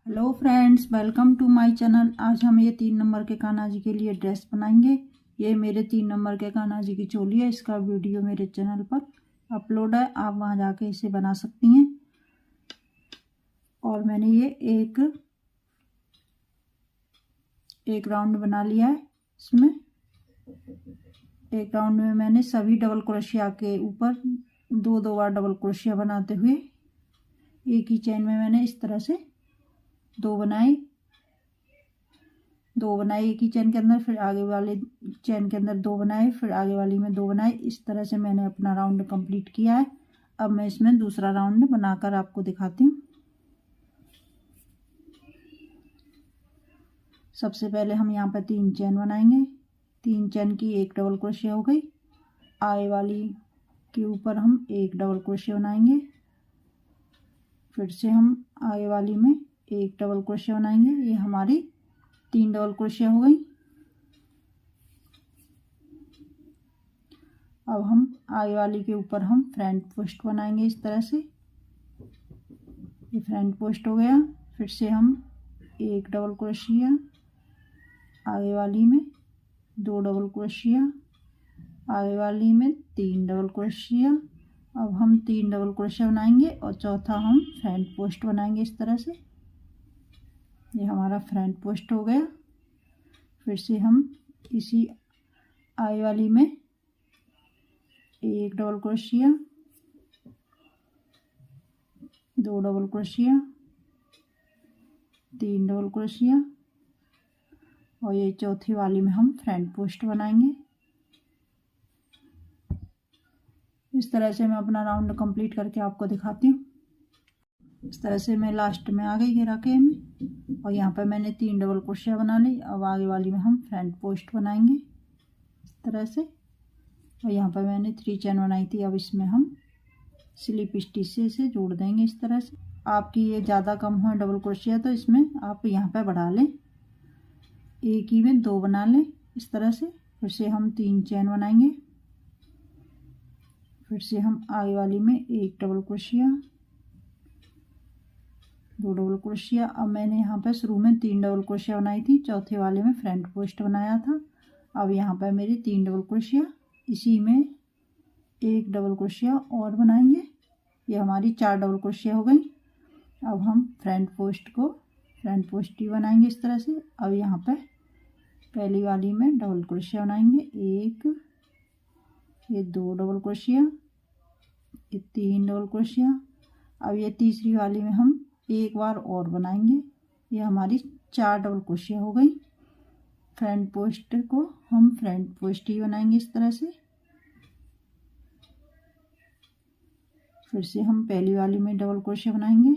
Hello friends, welcome to my channel. आज हम ये 3 नंबर के कान्हा जी के लिए ड्रेस बनाएंगे। ये मेरे 3 नंबर के कान्हा जी की चोली है। इसका वीडियो मेरे चैनल पर अपलोड है, आप वहां जाके इसे बना सकती हैं। और मैंने ये एक राउंड बना लिया है। इसमें एक राउंड में मैंने सभी डबल क्रोशिया के ऊपर दो बार डबल क्रोशिया बनाते हुए एक ही चेन में मैंने इस तरह से दो बनाए एक ही चेन के अंदर, फिर आगे वाले चेन के अंदर दो बनाए, फिर आगे वाली में दो बनाए। इस तरह से मैंने अपना राउंड कंप्लीट किया है। अब मैं इसमें दूसरा राउंड बनाकर आपको दिखाती हूँ। सबसे पहले हम यहाँ पर 3 चेन बनाएंगे। 3 चेन की एक डबल क्रोशिया हो गई। आगे वाली के ऊपर हम एक डबल क्रोशिया बनाएंगे। फिर से हम आगे वाली में एक डबल क्रोशिया बनाएंगे। ये हमारी 3 डबल क्रोशिया हो गई। अब हम आगे वाली के ऊपर हम फ्रंट पोस्ट बनाएंगे इस तरह से। ये फ्रंट पोस्ट हो गया। फिर से हम एक डबल क्रोशिया, आगे वाली में 2 डबल क्रोशिया, आगे वाली में 3 डबल क्रोशिया। अब हम 3 डबल क्रोशिया बनाएंगे और चौथा हम फ्रंट पोस्ट बनाएंगे इस तरह से। ये हमारा फ्रंट पोस्ट हो गया। फिर से हम इसी आगे वाली में एक double crochet, 2 double crochet, 3 double crochet और ये चौथी वाली में हम फ्रंट पोस्ट बनाएंगे। इस तरह से मैं अपना राउंड कंप्लीट करके आपको दिखाती हूँ। इस तरह से मैं लास्ट में आ गई घेरा के में, और यहाँ पर मैंने 3 डबल क्रोशिया बना ली। अब आगे वाली में हम फ्रंट पोस्ट बनाएंगे इस तरह से। और यहाँ पर मैंने 3 चेन बनाई थी। अब इसमें हम स्लिप स्टिच से जोड़ देंगे इस तरह से। आपकी ये ज़्यादा कम हो डबल क्रोशिया तो इसमें आप यहाँ पर बढ़ा लें, एक ही में 2 बना लें इस तरह से। फिर से हम 3 चेन बनाएंगे। फिर से हम आगे वाली में एक डबल क्रोशिया, 2 डबल क्रोशिया। अब मैंने यहाँ पर शुरू में 3 डबल क्रोशिया बनाई थी, चौथे वाले में फ्रंट पोस्ट बनाया था। अब यहाँ पर मेरी 3 डबल क्रोशिया, इसी में एक डबल क्रोशिया और बनाएंगे। ये हमारी 4 डबल क्रोशिया हो गई। अब हम फ्रंट पोस्ट ही बनाएंगे इस तरह से। अब यहाँ पर पहली वाली में डबल क्रोशिया बनाएंगे, एक, ये 2 डबल क्रोशिया, ये 3 डबल क्रोशिया। अब ये तीसरी वाली में हम एक बार और बनाएंगे। ये हमारी 4 डबल क्रोशिया हो गई। फ्रंट पोस्ट को हम फ्रंट पोस्ट ही बनाएंगे इस तरह से। फिर से हम पहली वाली में डबल क्रोशिया बनाएंगे,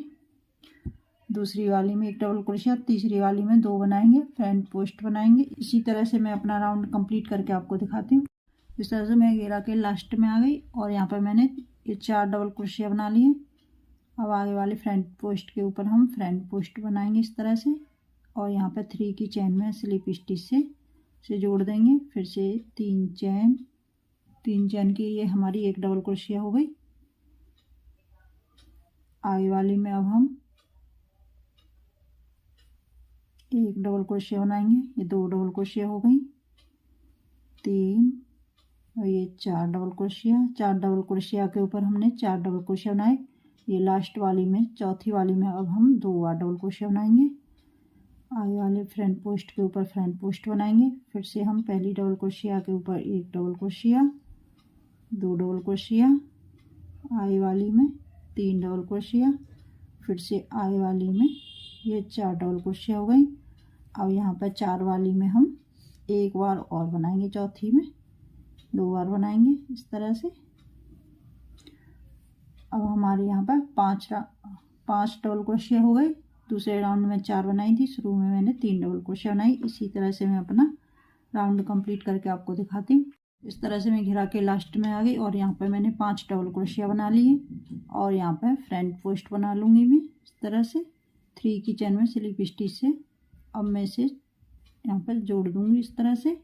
दूसरी वाली में एक डबल क्रोशिया, तीसरी वाली में 2 बनाएंगे, फ्रंट पोस्ट बनाएंगे। इसी तरह से मैं अपना राउंड कंप्लीट करके आपको दिखाती हूँ। इस तरह से मैं घेरा के लास्ट में आ गई और यहाँ पर मैंने ये 4 डबल क्रोशिया बना लिए। अब आगे वाले फ्रंट पोस्ट के ऊपर हम फ्रंट पोस्ट बनाएंगे इस तरह से। और यहाँ पर 3 की चेन में स्लिप स्टिच से जोड़ देंगे। फिर से 3 चेन की ये हमारी एक डबल क्रोशिया हो गई। आगे वाली में अब हम एक डबल क्रोशिया बनाएंगे। ये 2 डबल क्रोशिया हो गई, 3 और ये 4 डबल क्रोशिया के ऊपर हमने 4 डबल क्रोशिया बनाए। ये लास्ट वाली में चौथी वाली में अब हम 2 बार डबल क्रोशिया बनाएंगे। आगे वाले फ्रंट पोस्ट के ऊपर फ्रंट पोस्ट बनाएंगे। फिर से हम पहली डबल क्रोशिया के ऊपर एक डबल क्रोशिया, 2 डबल क्रोशिया, आगे वाली में 3 डबल क्रोशिया, फिर से आगे वाली में ये 4 डबल क्रोशिया हो गई। अब यहाँ पर 4 वाली में हम एक बार और बनाएंगे, चौथी में 2 बार बनाएंगे इस तरह से। अब हमारे यहाँ पर 5 डबल क्रोशिया हो गए। दूसरे राउंड में 4 बनाई थी, शुरू में मैंने 3 डबल क्रोशिया बनाई। इसी तरह से मैं अपना राउंड कंप्लीट करके आपको दिखाती हूँ। इस तरह से मैं घेरा के लास्ट में आ गई और यहाँ पर मैंने 5 डबल क्रोशिया बना लिए। और यहाँ पर फ्रंट पोस्ट बना लूँगी मैं इस तरह से 3 की चेन में स्लिप स्टिच से। अब मैं इसे यहाँ पर जोड़ दूँगी इस तरह से।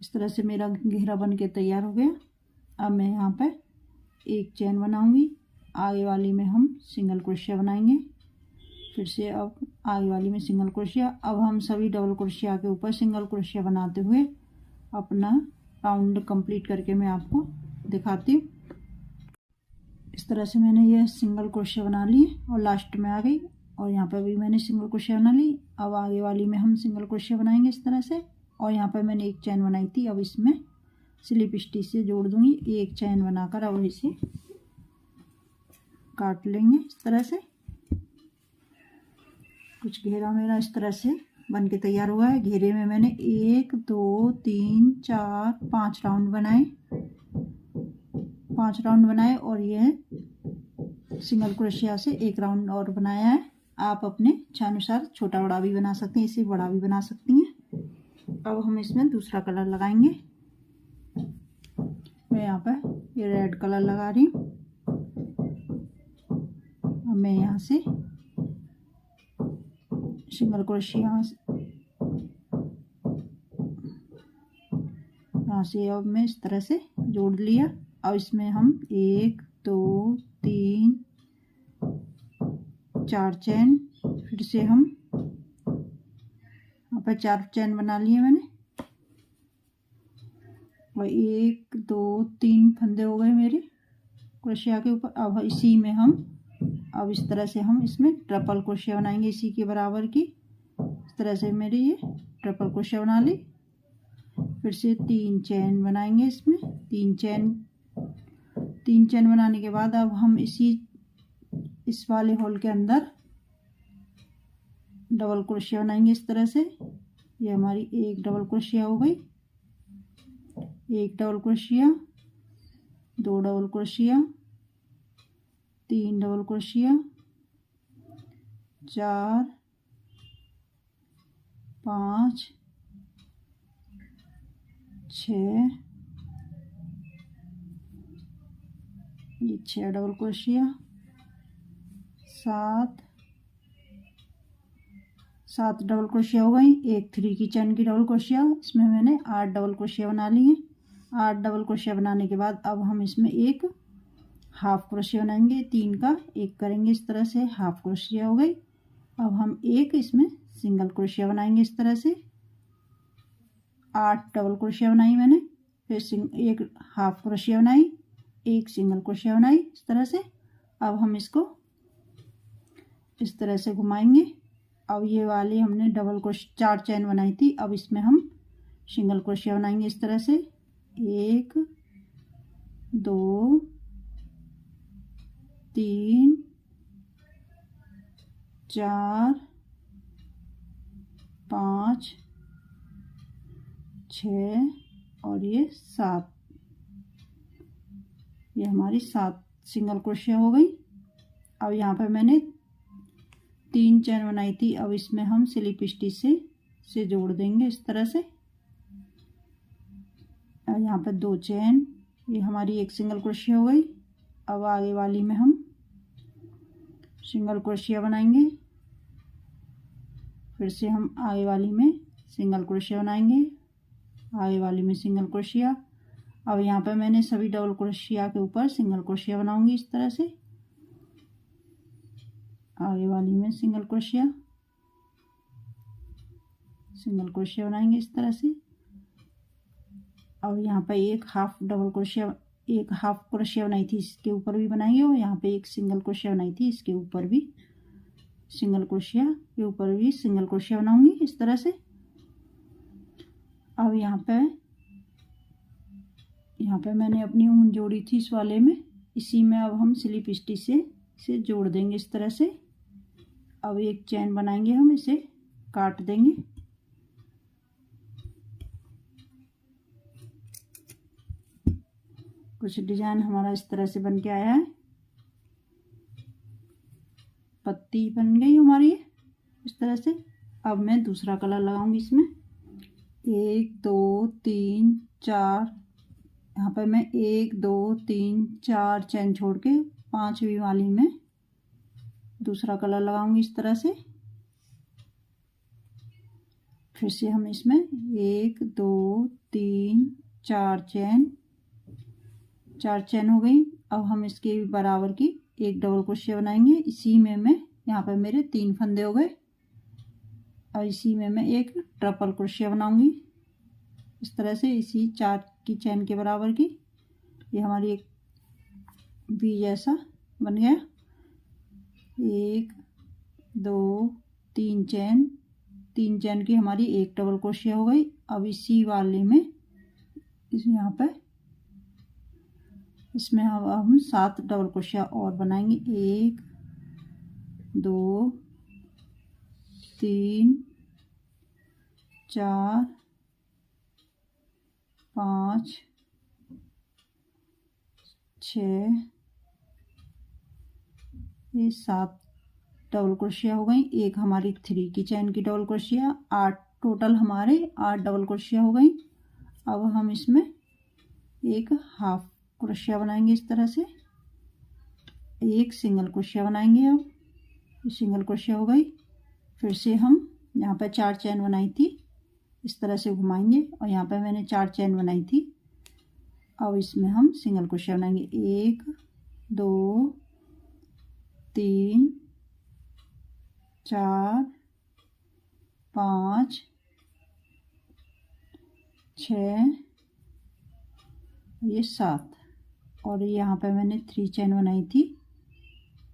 इस तरह से मेरा घेरा बन के तैयार हो गया। अब मैं यहाँ पर एक चेन बनाऊंगी, आगे वाली में हम सिंगल क्रोशिया बनाएंगे, फिर से अब आगे वाली में सिंगल क्रोशिया। अब हम सभी डबल क्रोशिया के ऊपर सिंगल क्रोशिया बनाते हुए अपना राउंड कंप्लीट करके मैं आपको दिखाती हूँ। इस तरह से मैंने यह सिंगल क्रोशिया बना ली और लास्ट में आ गई, और यहाँ पर भी मैंने सिंगल क्रोशिया बना ली। अब आगे वाली में हम सिंगल क्रोशिया बनाएंगे इस तरह से, और यहाँ पर मैंने एक चैन बनाई थी, अब इसमें स्लिप स्टिच से जोड़ दूंगी। एक चैन बनाकर अब इसे काट लेंगे इस तरह से। कुछ घेरा मेरा इस तरह से बन के तैयार हुआ है। घेरे में मैंने 1 2 3 4 5 राउंड बनाए, 5 राउंड बनाए, और यह सिंगल क्रोशिया से एक राउंड और बनाया है। आप अपने इच्छा अनुसार छोटा बड़ा भी बना सकते हैं, इसे बड़ा भी बना सकती हैं। अब हम इसमें दूसरा कलर लगाएंगे। मैं यहाँ पर ये रेड कलर लगा रही हूँ। अब मैं यहाँ से सिंगल क्रोशिया यहाँ से अब मैं इस तरह से जोड़ लिया। अब इसमें हम 1 2 3 4 चैन, फिर से हम यहाँ पर 4 चैन बना लिए मैंने, और 1 2 3 फंदे हो गए मेरे क्रोशिया के ऊपर। अब इसी में हम अब इस तरह से हम इसमें ट्रिपल क्रोशिया बनाएंगे, इसी के बराबर की। इस तरह से मेरी ये ट्रिपल क्रोशिया बना ली। फिर से 3 चैन बनाएंगे इसमें, 3 चैन बनाने के बाद अब हम इस वाले होल के अंदर डबल क्रोशिया बनाएंगे इस तरह से। ये हमारी एक डबल क्रोशिया हो गई, एक double crochet, 2 double crochet, 3 double crochet, 4 5 6, ये 6 डबल क्रोशिया, 7 डबल क्रोशिया हो गई। एक 3 की चैन की डबल क्रोशिया, इसमें मैंने 8 डबल क्रोशिया बना ली है। 8 डबल क्रोशिया बनाने के बाद अब हम इसमें एक हाफ क्रोशिया बनाएंगे, 3 का एक करेंगे इस तरह से, हाफ क्रोशिया हो गई। अब हम एक इसमें सिंगल क्रोशिया बनाएंगे इस तरह से। 8 डबल क्रोशिया बनाई मैंने, फिर एक हाफ क्रोशिया बनाई, एक सिंगल क्रोशिया बनाई इस तरह से। अब हम इसको इस तरह से घुमाएंगे। अब ये वाली हमने डबल क्रोशिया 4 चैन बनाई थी, अब इसमें हम सिंगल क्रोशिया बनाएंगे इस तरह से। 1 2 3 4 5 6 और ये 7, ये हमारी 7 सिंगल क्रोशिया हो गई। अब यहाँ पर मैंने 3 चैन बनाई थी, अब इसमें हम स्लिप स्टिच से जोड़ देंगे इस तरह से। और यहाँ पर 2 चैन, ये हमारी एक सिंगल क्रोशिया हो गई। अब आगे वाली में हम सिंगल क्रोशिया बनाएंगे, फिर से हम आगे वाली में सिंगल क्रोशिया बनाएंगे, आगे वाली में सिंगल क्रोशिया। अब यहाँ पर मैंने सभी डबल क्रोशिया के ऊपर सिंगल क्रोशिया बनाऊंगी इस तरह से। आगे वाली में सिंगल क्रोशिया बनाएंगे इस तरह से। अब यहाँ पर एक हाफ क्रोशिया बनाई थी, इसके ऊपर भी बनाएंगे, और यहाँ पे एक सिंगल क्रोशिया बनाई थी, इसके ऊपर भी सिंगल क्रोशिया के ऊपर भी सिंगल क्रोशिया बनाऊंगी इस तरह से। अब यहाँ पे मैंने अपनी ऊन जोड़ी थी इस वाले में, इसी में अब हम स्लिप स्टिच से जोड़ देंगे इस तरह से। अब एक चैन बनाएंगे, हम इसे काट देंगे। कुछ डिजाइन हमारा इस तरह से बन के आया है, पत्ती बन गई हमारी इस तरह से। अब मैं दूसरा कलर लगाऊंगी इसमें। 1 2 3 4, यहाँ पर मैं 1 2 3 4 चैन छोड़ के 5वीं वाली में दूसरा कलर लगाऊंगी इस तरह से। फिर से हम इसमें 1 2 3 4 चैन हो गई। अब हम इसके बराबर की एक डबल क्रोशिया बनाएंगे, इसी में मैं यहाँ पे मेरे 3 फंदे हो गए। और इसी में मैं एक ट्रिपल क्रोशिया बनाऊंगी इस तरह से, इसी 4 की चैन के बराबर की। ये हमारी एक वी जैसा बन गया। 1 2 3 चैन, 3 चैन की हमारी एक डबल क्रोशिया हो गई। अब इसी वाले में यहाँ पे इसमें अब हम 7 डबल क्रोशिया और बनाएंगे। 1 2 3 4 5 6 ये 7 डबल क्रोशिया हो गई। एक हमारी 3 की चैन की डबल क्रोशिया, 8 टोटल हमारे 8 डबल क्रोशिया हो गई। अब हम इसमें एक हाफ क्रोशिया बनाएंगे इस तरह से, एक सिंगल क्रोशिया बनाएंगे। अब सिंगल क्रोशिया हो गई। फिर से हम यहाँ पर 4 चैन बनाई थी, इस तरह से घुमाएंगे और यहाँ पर मैंने 4 चैन बनाई थी। अब इसमें हम सिंगल क्रोशिया बनाएंगे। 1 2 3 4 5 6 ये 7। और यहाँ पे मैंने 3 चैन बनाई थी,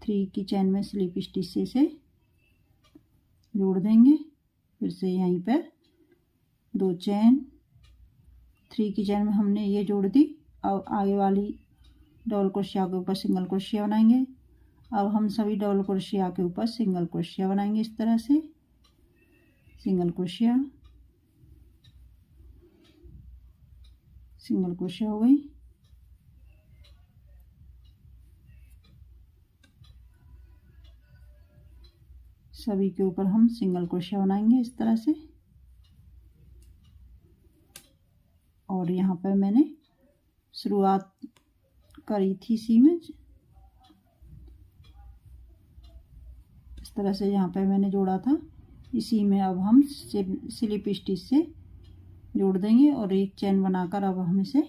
3 की चैन में स्लिप स्टिच से जोड़ देंगे। फिर से यहीं पर 2 चैन, 3 की चैन में हमने ये जोड़ दी। अब आगे वाली डबल क्रोशिया के ऊपर सिंगल क्रोशिया बनाएंगे। अब हम सभी डबल क्रोशिया के ऊपर सिंगल क्रोशिया बनाएंगे इस तरह से, सिंगल क्रोशिया, सिंगल क्रोशिया हो गई। सभी के ऊपर हम सिंगल क्रोशिया बनाएंगे इस तरह से। और यहाँ पर मैंने शुरुआत करी थी इसी में, इस तरह से यहाँ पर मैंने जोड़ा था। इसी में अब हम स्लिप स्टिच से जोड़ देंगे और एक चैन बनाकर अब हम इसे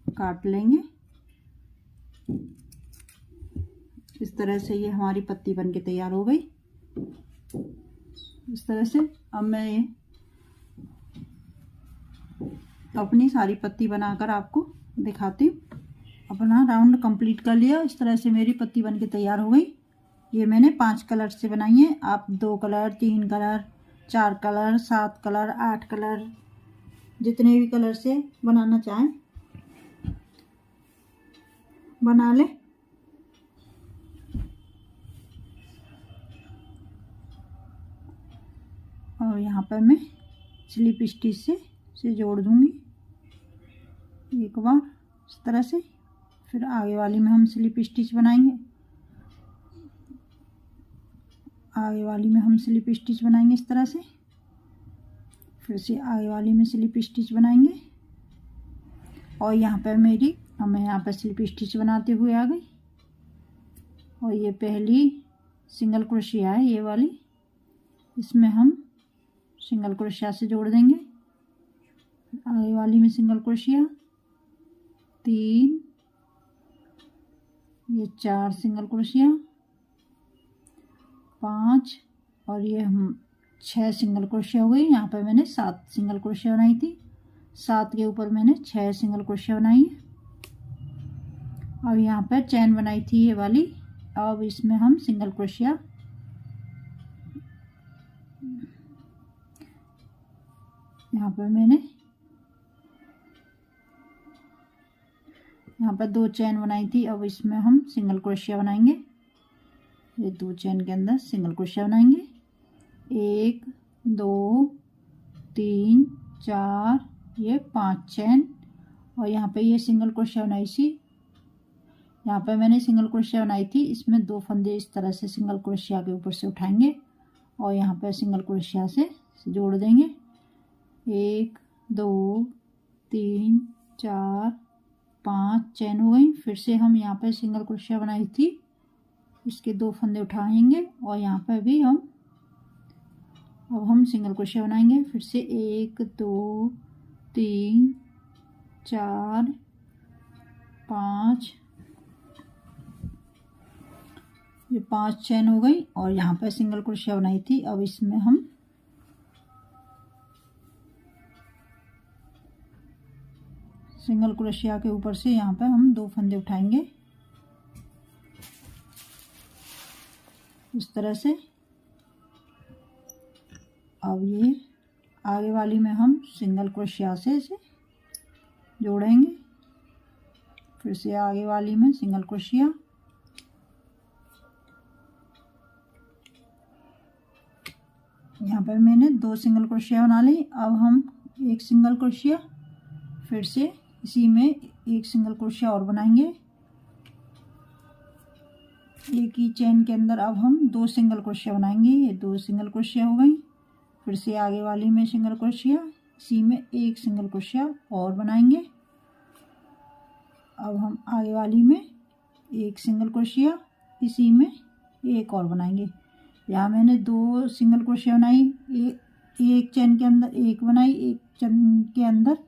काट लेंगे इस तरह से। ये हमारी पत्ती बनके तैयार हो गई इस तरह से। अब मैं ये अपनी सारी पत्ती बनाकर आपको दिखाती हूँ। अपना राउंड कंप्लीट कर लिया, इस तरह से मेरी पत्ती बनके तैयार हो गई। ये मैंने 5 कलर से बनाई है। आप 2 colour, 3 colour, 4 colour, 7 colour, 8 colour, जितने भी कलर से बनाना चाहें बना ले। और यहाँ पर मैं स्लिप स्टिच से जोड़ दूंगी एक बार इस तरह से। फिर आगे वाली में हम स्लिप स्टिच बनाएंगे, आगे वाली में हम स्लिप स्टिच बनाएंगे इस तरह से। फिर से आगे वाली में स्लिप स्टिच बनाएंगे। और यहाँ पर मैं यहाँ पर स्लिप स्टिच बनाते हुए आ गई। और ये पहली सिंगल क्रोशिया है ये वाली, इसमें हम सिंगल क्रोशिया से जोड़ देंगे। आगे वाली में सिंगल क्रोशिया, 3, ये 4 सिंगल क्रोशिया, 5 और ये हम 6 सिंगल क्रोशिया हो गई। यहाँ पर मैंने 7 सिंगल क्रोशिया बनाई थी, 7 के ऊपर मैंने 6 सिंगल क्रोशिया बनाई है। और यहाँ पर चैन बनाई थी ये वाली। अब इसमें हम सिंगल क्रोशिया, यहाँ पर मैंने यहाँ पर 2 चैन बनाई थी। अब इसमें हम सिंगल क्रोशिया बनाएंगे। ये 2 चैन के अंदर सिंगल क्रोशिया बनाएंगे। 1 2 3 4 ये 5 चैन। और यहाँ पे ये सिंगल क्रोशिया बनाई थी, यहाँ पे मैंने सिंगल क्रोशिया बनाई थी। इसमें 2 फंदे इस तरह से सिंगल क्रोशिया के ऊपर से उठाएंगे और यहाँ पे सिंगल क्रोशिया से जोड़ देंगे। 1 2 3 4 5 चैन हो गई। फिर से हम यहाँ पे सिंगल क्रोशिया बनाई थी, इसके 2 फंदे उठाएंगे और यहाँ पे भी अब हम सिंगल क्रोशिया बनाएंगे। फिर से 1 2 3 4 5 ये 5 चेन हो गई और यहाँ पे सिंगल क्रोशिया बनाई थी। अब इसमें हम सिंगल क्रोशिया के ऊपर से यहाँ पे हम 2 फंदे उठाएंगे इस तरह से। अब ये आगे वाली में हम सिंगल क्रोशिया से इसे जोड़ेंगे, फिर से आगे वाली में सिंगल क्रोशिया, यहाँ पर मैंने 2 सिंगल क्रोशिया बना ली। अब हम एक सिंगल क्रोशिया, फिर से इसी में एक सिंगल क्रोशिया और बनाएंगे। एक ही चेन के अंदर अब हम 2 सिंगल क्रोशिया बनाएंगे। ये 2 सिंगल क्रोशिया हो गई। फिर से आगे वाली में सिंगल क्रोशिया, इसी में एक सिंगल क्रोशिया और बनाएंगे। अब हम आगे वाली में एक सिंगल क्रोशिया, इसी में एक और बनाएंगे। यहाँ मैंने 2 सिंगल क्रोशिया बनाई, एक चेन के अंदर एक बनाई, एक चेन के अंदर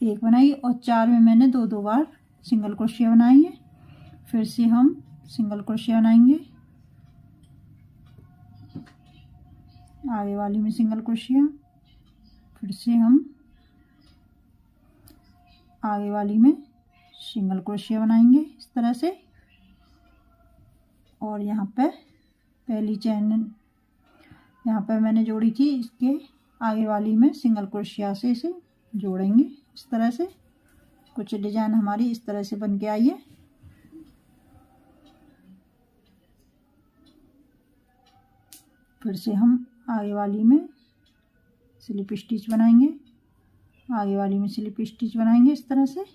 एक बनाई और 4 में मैंने 2 बार सिंगल क्रोशिया बनाई है। फिर से हम सिंगल क्रोशिया बनाएंगे, आगे वाली में सिंगल क्रोशिया, फिर से हम आगे वाली में सिंगल क्रोशिया बनाएंगे इस तरह से। और यहाँ पे पहली चेन यहाँ पे मैंने जोड़ी थी, इसके आगे वाली में सिंगल क्रोशिया से इसे जोड़ेंगे इस तरह से। कुछ डिजाइन हमारी इस तरह से बन के आई है। फिर से हम आगे वाली में स्लिप स्टिच बनाएंगे, आगे वाली में स्लिप स्टिच बनाएंगे इस तरह से।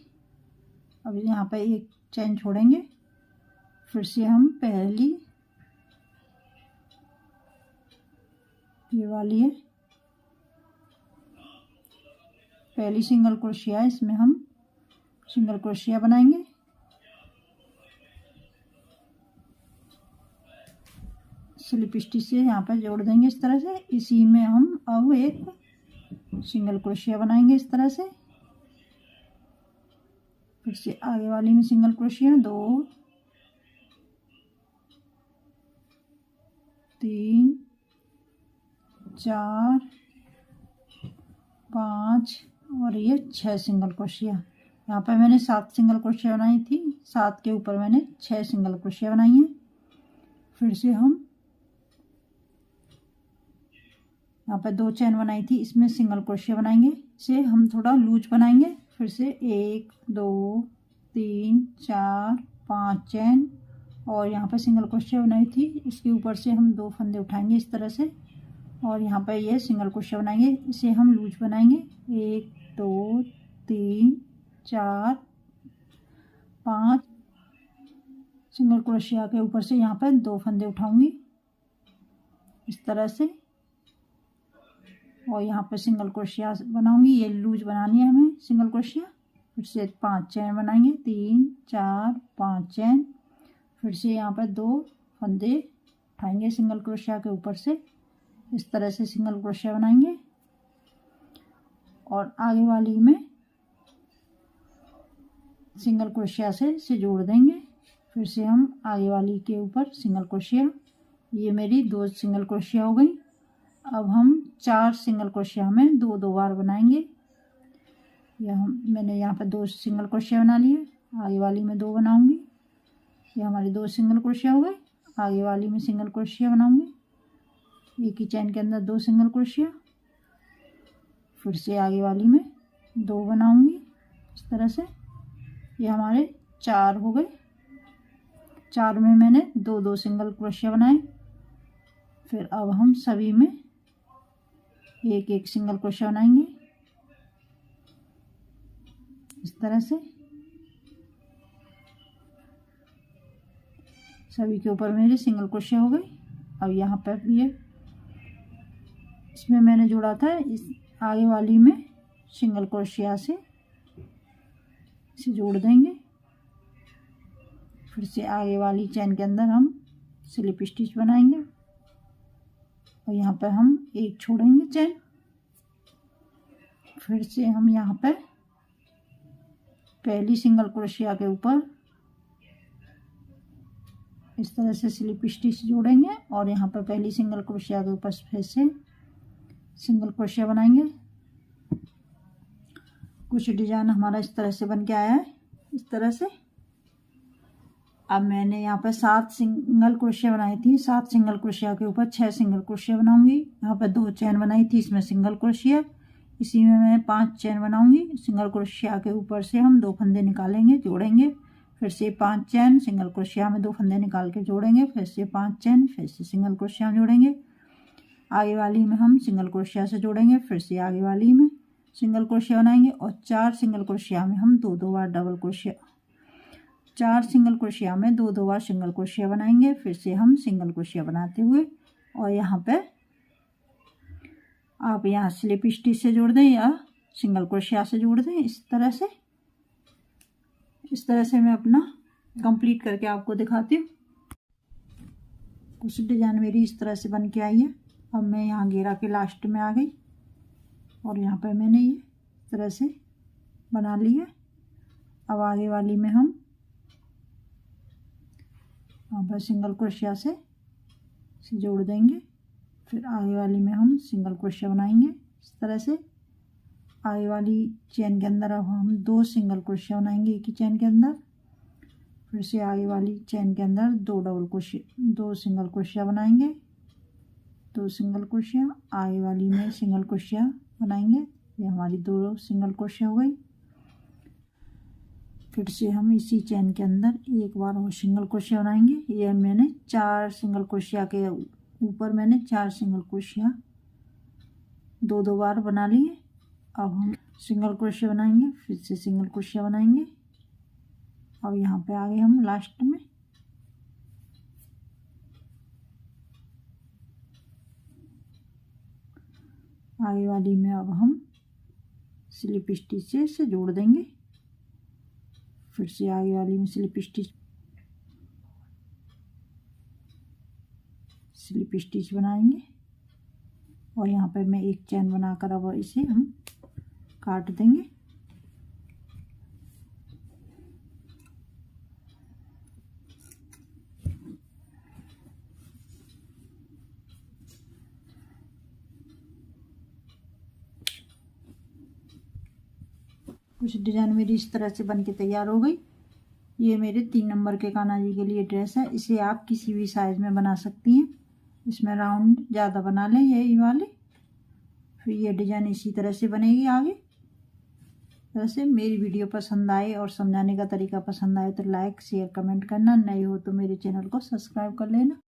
अब यहाँ पे एक चेन छोड़ेंगे, फिर से हम पहली ये वाली है पहली सिंगल क्रोशिया है, इसमें हम सिंगल क्रोशिया बनाएंगे। स्लिप स्टिच से यहाँ पर जोड़ देंगे इस तरह से। इसी में हम अब एक सिंगल क्रोशिया बनाएंगे इस तरह से। फिर से आगे वाली में सिंगल क्रोशिया, 2 3 4 5 और ये 6 सिंगल क्रोशिया। यहाँ पर मैंने 7 सिंगल क्रोशिया बनाई थी, 7 के ऊपर मैंने 6 सिंगल क्रोशिया बनाई है। फिर से हम यहाँ पर 2 चेन बनाई थी, इसमें सिंगल क्रोशिया बनाएंगे। इसे हम थोड़ा लूज बनाएंगे। फिर से 1 2 3 4 5 चेन और यहाँ पर सिंगल क्रोशिया बनाई थी, इसके ऊपर से हम 2 फंदे उठाएंगे इस तरह से और यहाँ पर ये सिंगल क्रोशिया बनाएंगे। इसे हम लूज बनाएंगे। 1 2 3 4 5 सिंगल क्रोशिया के ऊपर से यहाँ पर 2 फंदे उठाऊंगी इस तरह से और यहाँ पर सिंगल क्रोशिया बनाऊंगी। ये लूज बनानी है हमें सिंगल क्रोशिया। फिर से 5 चेन बनाएंगे, 3 4 5 चेन। फिर से यहाँ पर 2 फंदे उठाएंगे सिंगल क्रोशिया के ऊपर से इस तरह से सिंगल क्रोशिया बनाएंगे और आगे वाली में सिंगल क्रोशिया से जोड़ देंगे। फिर से हम आगे वाली के ऊपर सिंगल क्रोशिया। ये मेरी 2 सिंगल क्रोशिया हो गई। अब हम 4 सिंगल क्रोशिया में 2 बार बनाएंगे। मैंने यहाँ पर 2 सिंगल क्रोशिया बना लिए, आगे वाली में 2 बनाऊंगी। ये हमारी 2 सिंगल क्रोशिया हो गए। आगे वाली में सिंगल क्रोशिया बनाऊंगी, एक ही चेन के अंदर 2 सिंगल क्रोशिया। फिर से आगे वाली में 2 बनाऊंगी इस तरह से। ये हमारे 4 हो गए। 4 में मैंने 2 सिंगल क्रोशिया बनाए। फिर अब हम सभी में एक सिंगल क्रोशिया बनाएंगे इस तरह से। सभी के ऊपर मेरे सिंगल क्रोशिया हो गई। अब यहाँ पर ये इसमें मैंने जोड़ा था, इस आगे वाली में सिंगल क्रोशिया से इसे जोड़ देंगे। फिर से आगे वाली चेन के अंदर हम स्लिप स्टिच बनाएंगे और यहाँ पर हम एक छोड़ेंगे चेन। फिर से हम यहाँ पर पहली सिंगल क्रोशिया के ऊपर इस तरह से स्लिप स्टिच जोड़ेंगे और यहाँ पर पहली सिंगल क्रोशिया के ऊपर फिर से सिंगल क्रोशिया बनाएंगे। कुछ डिजाइन हमारा इस तरह से बन के आया है, इस तरह से। अब मैंने यहाँ पर 7 सिंगल क्रोशिया बनाई थी, 7 सिंगल क्रोशिया के ऊपर 6 सिंगल क्रोशिया बनाऊंगी। यहाँ पर 2 चेन बनाई थी, इसमें सिंगल क्रोशिया, इसी में मैं 5 चेन बनाऊंगी। सिंगल क्रोशिया के ऊपर से हम 2 फंदे निकालेंगे, जोड़ेंगे, फिर से 5 चेन, सिंगल क्रोशिया में 2 फंदे निकाल के जोड़ेंगे, फिर से 5 चेन, फिर से सिंगल क्रोशिया जोड़ेंगे। आगे वाली में हम सिंगल क्रोशिया से जोड़ेंगे, फिर से आगे वाली में सिंगल क्रोशिया बनाएंगे और 4 सिंगल क्रोशिया में हम 2-2 बार डबल क्रोशिया, 4 सिंगल क्रोशिया में 2-2 बार सिंगल क्रोशिया बनाएंगे। फिर से हम सिंगल क्रोशिया बनाते हुए और यहाँ पे आप यहाँ स्लिप स्टिच से जोड़ दें या सिंगल क्रोशिया से जोड़ दें। इस तरह से मैं अपना कंप्लीट करके आपको दिखाती हूँ। कुछ डिजाइन मेरी इस तरह से बन के आई है। अब मैं यहाँ घेरा के लास्ट में आ गई और यहाँ पर मैंने ये इस तरह से बना ली है। अब आगे वाली में हम यहाँ पर सिंगल क्रोशिया से जोड़ देंगे, फिर आगे वाली में हम सिंगल क्रोशिया बनाएंगे इस तरह से। आगे वाली चेन के अंदर अब हम 2 सिंगल क्रोशिया बनाएंगे एक ही चेन के अंदर, फिर से आगे वाली चेन के अंदर 2 सिंगल क्रोशिया बनाएंगे, 2 सिंगल क्रोशिया, आगे वाली में सिंगल क्रोशिया बनाएंगे। ये हमारी 2 सिंगल क्रोशिया हो गई। फिर से हम इसी चेन के अंदर एक बार और सिंगल क्रोशिया बनाएंगे। ये मैंने 4 सिंगल क्रोशिया के ऊपर मैंने 4 सिंगल क्रोशिया 2-2 बार बना लिए। अब हम सिंगल क्रोशिया बनाएंगे, फिर से सिंगल क्रोशिया बनाएंगे। अब यहाँ पे आ गए हम लास्ट में। आगे वाली में अब हम स्लिप स्टिच से जोड़ देंगे, फिर से आगे वाली में स्लिप स्टिच बनाएंगे और यहाँ पर मैं एक चेन बनाकर अब इसे हम काट देंगे। कुछ डिजाइन मेरी इस तरह से बन के तैयार हो गई। ये मेरे 3 नंबर के कान्हा जी के लिए ड्रेस है। इसे आप किसी भी साइज में बना सकती हैं। इसमें राउंड ज़्यादा बना लें यही वाले, फिर ये डिजाइन इसी तरह से बनेगी आगे। वैसे मेरी वीडियो पसंद आए और समझाने का तरीका पसंद आए तो लाइक शेयर कमेंट करना, नए हो तो मेरे चैनल को सब्सक्राइब कर लेना।